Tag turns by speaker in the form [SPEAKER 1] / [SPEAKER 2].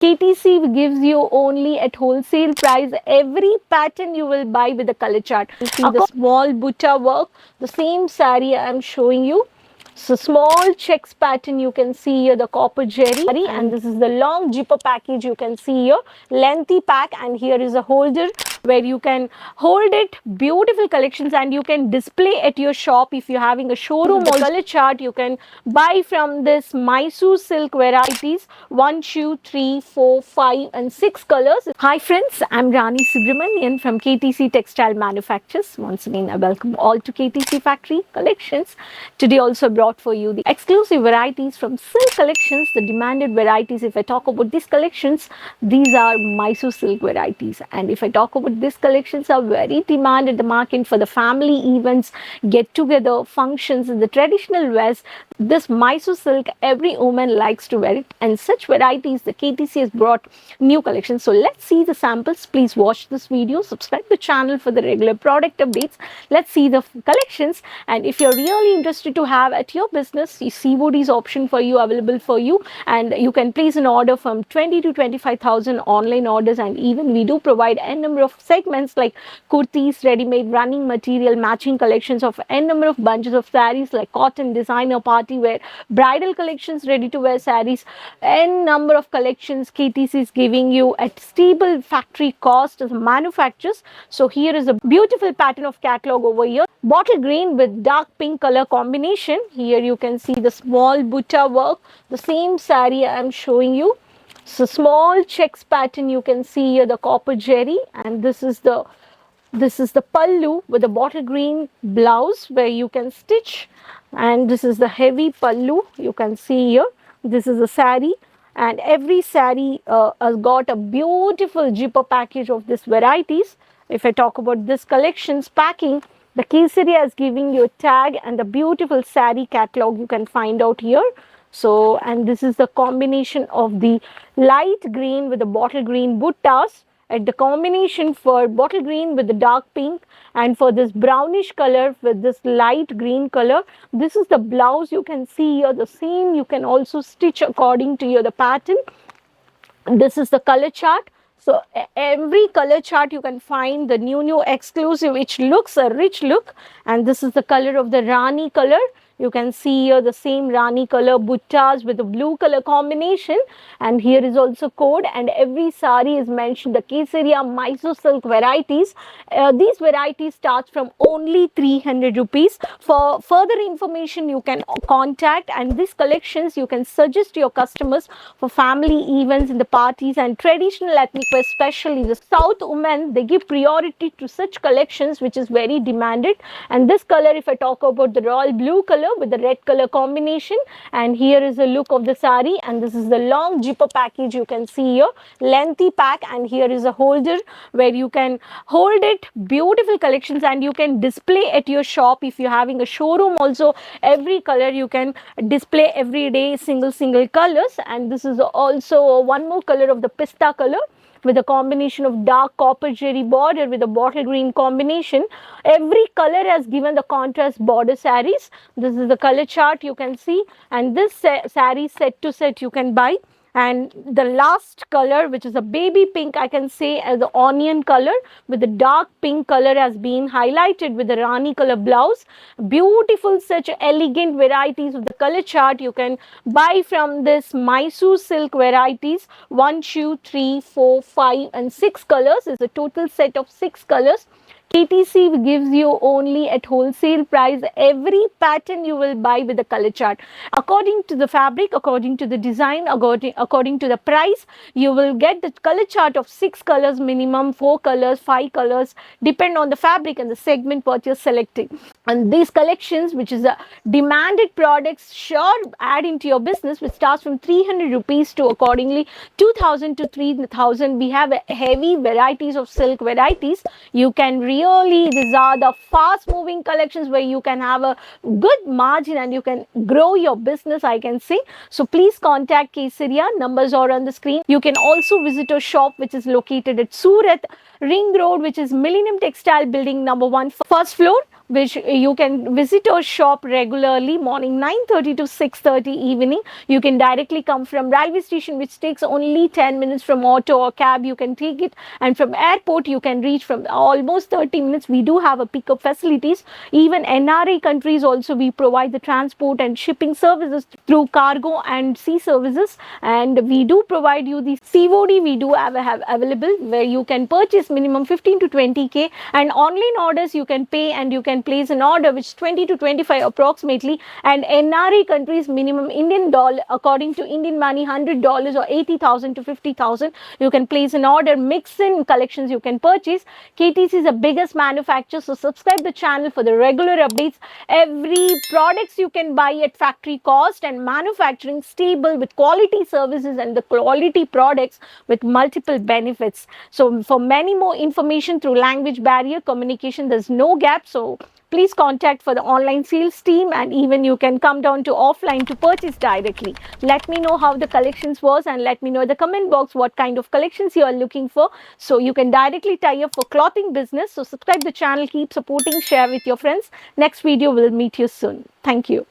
[SPEAKER 1] KTC gives you only at wholesale price every pattern you will buy with the color chart. You see the small butta work, the same saree I am showing you. So small checks pattern you can see here, the copper jerry, and this is the long zipper package you can see here, lengthy pack, and here is a holder where you can hold it. Beautiful collections, and you can display at your shop if you're having a showroom. The color chart you can buy from this Mysore silk varieties, 1, 2, 3, 4, 5 and 6 colors. Hi friends, I'm Rani Subramanian from KTC Textile Manufacturers. Once again I welcome all to KTC Factory Collections. Today also brought for you the exclusive varieties from silk collections, the demanded varieties. If I talk about these collections, these are Mysore silk varieties, and if I talk about these collections are very demanded in the market for the family events, get together, functions, in the traditional wears. This Mysore silk every woman likes to wear it, and such varieties the KTC has brought new collections. So let's see the samples. Please watch this video, subscribe the channel for the regular product updates. Let's see the collections, and if you're really interested to have at your business, COD is option for you, available for you, and you can place an order from 20 to 25,000 online orders, and even we do provide n number of segments like kurtis, ready-made, running material, matching collections of n number of bunches of sarees like cotton, designer, party wear, bridal collections, ready-to-wear sarees, n number of collections KTC is giving you at stable factory cost as manufacturers. So here is a beautiful pattern of catalog over here, bottle green with dark pink color combination. Here you can see the small butta work, the same saree I am showing you. So small checks pattern you can see here, the copper jerry, and this is the pallu with a bottle green blouse where you can stitch, and this is the heavy pallu you can see here. This is a saree, and every saree has got a beautiful zipper package of this varieties. If I talk about this collections packing, the Kesaria is giving you a tag and the beautiful saree catalog you can find out here. So, and this is the combination of the light green with the bottle green buttas, at the combination for bottle green with the dark pink, and for this brownish color with this light green color. This is the blouse you can see here, the same you can also stitch according to your the pattern. This is the color chart. So every color chart you can find the new exclusive, which looks a rich look, and this is the color of the Rani color. You can see here the same Rani color buttas with the blue color combination, and here is also code, and every sari is mentioned the Kesaria Mysore silk varieties. These varieties start from only 300 rupees. For further information you can contact, and these collections you can suggest to your customers for family events in the parties and traditional ethnic wear, especially the South women. They give priority to such collections which is very demanded. And this color, if I talk about the royal blue color with the red color combination, and here is the look of the sari, and this is the long zipper package you can see here, lengthy pack, and here is a holder where you can hold it. Beautiful collections, and you can display at your shop if you're having a showroom also. Every color you can display every day, single colors. And this is also one more color of the pista color with a combination of dark copper jerry border with a bottle green combination. Every color has given the contrast border sarees. This is the color chart you can see, and this saree set to set you can buy. And the last color, which is a baby pink, I can say as the onion color with the dark pink color, has been highlighted with the Rani color blouse. Beautiful, such elegant varieties of the color chart you can buy from this Mysore silk varieties, 1, 2, 3, 4, 5 and 6 colors. Is a total set of 6 colors. KTC gives you only at wholesale price every pattern you will buy with the color chart. According to the fabric, according to the design, according to the price, you will get the color chart of 6 colors minimum, 4 colors, 5 colors, depend on the fabric and the segment what you're selecting. And these collections, which is a demanded products, sure add into your business, which starts from 300 rupees to accordingly 2,000 to 3,000. We have a heavy varieties of silk varieties. You can really, these are the fast moving collections where you can have a good margin and you can grow your business, I can say. So please contact Kesaria, numbers are on the screen. You can also visit our shop which is located at Surat Ring Road, which is Millennium Textile building number 1, first floor. which you can visit our shop regularly, morning 9:30 to 6:30 evening. You can directly come from railway station, which takes only 10 minutes. From auto or cab you can take it, and from airport you can reach from almost 30 minutes. We do have a pickup facilities. Even NRA countries also we provide the transport and shipping services through cargo and sea services, and we do provide you the COD. We do have available, where you can purchase minimum 15 to 20k, and online orders you can pay and you can place an order which is 20 to 25 approximately, and NRA countries minimum Indian dollar, according to Indian money, $100 or 80,000 to 50,000. You can place an order. Mix in collections you can purchase. KTC is the biggest manufacturer, so subscribe the channel for the regular updates. Every products you can buy at factory cost, and manufacturing stable with quality services and the quality products with multiple benefits. So for many more information through language barrier communication, there's no gap. So please contact for the online sales team, and even you can come down to offline to purchase directly. Let me know how the collections was, and let me know in the comment box what kind of collections you are looking for, so you can directly tie up for clothing business. So subscribe the channel, keep supporting, share with your friends. Next video will meet you soon. Thank you.